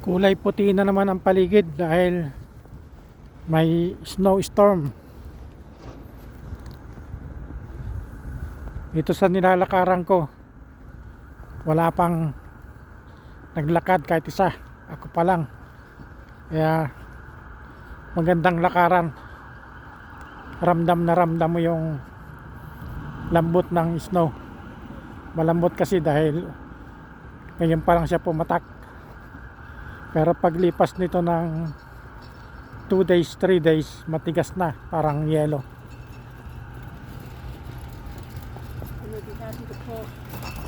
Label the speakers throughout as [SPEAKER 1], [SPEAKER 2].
[SPEAKER 1] Kulay puti na naman ang paligid dahil may snowstorm. Dito sa nilalakaran ko, wala pang naglakad kahit isa. Ako pa lang. Kaya magandang lakaran. Ramdam na ramdam mo yung lambot ng snow. Malambot kasi dahil ngayon pa lang siya pumatak. Pero paglipas nito ng 2 days, 3 days, matigas na, parang yelo.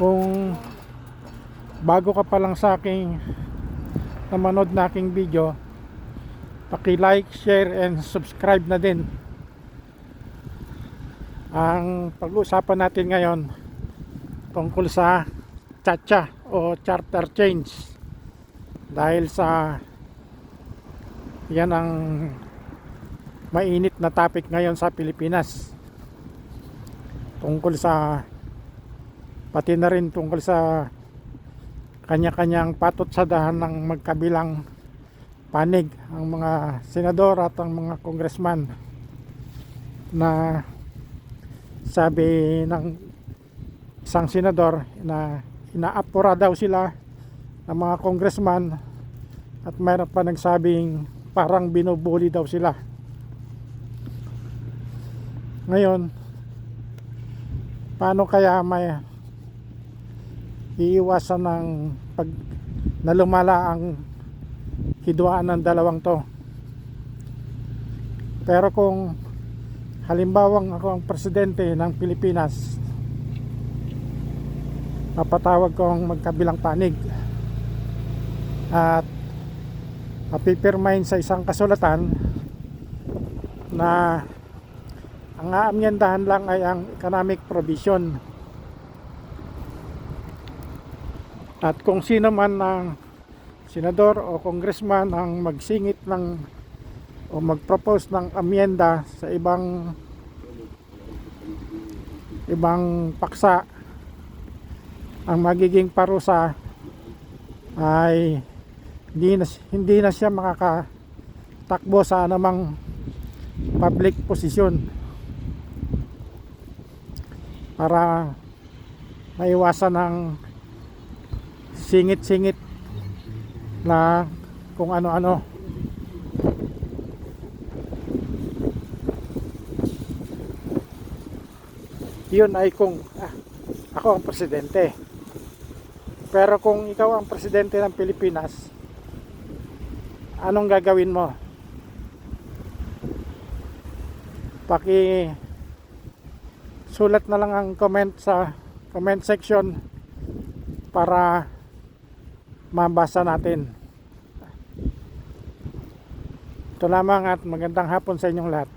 [SPEAKER 1] Kung bago ka pa lang sa aking namanood na aking video, paki-like, share and subscribe na din. Ang pag-uusapan natin ngayon tungkol sa chacha o charter change. Dahil sa yan ang mainit na topic ngayon sa Pilipinas, tungkol sa pati na rin tungkol sa kanya-kanyang patot sa dahan ng magkabilang panig, ang mga senador at ang mga congressman, na sabi ng isang senador na inaapura daw sila ng mga congressman, at mayroon pa nagsabing parang binubuli daw sila. Ngayon, paano kaya may iiwasan ng pag nalumala ang hidwaan ng dalawang to? Pero kung halimbawang ako ang presidente ng Pilipinas, mapatawag ko ang magkabilang panig at mapipirmahin sa isang kasulatan na ang aamyendahan lang ay ang economic provision. At kung sino man ng senador o congressman ang magsingit ng o mag-propose ng amyenda sa ibang paksa, ang magiging parusa ay hindi na siya makakatakbo sa anumang public posisyon, para maiwasan ng singit-singit na kung ano-ano. Yun ay kung ako ang presidente. Pero kung ikaw ang presidente ng Pilipinas, anong gagawin mo? Paki sulat na lang ang comment sa comment section para mabasa natin. Ito lamang at magandang hapon sa inyong lahat.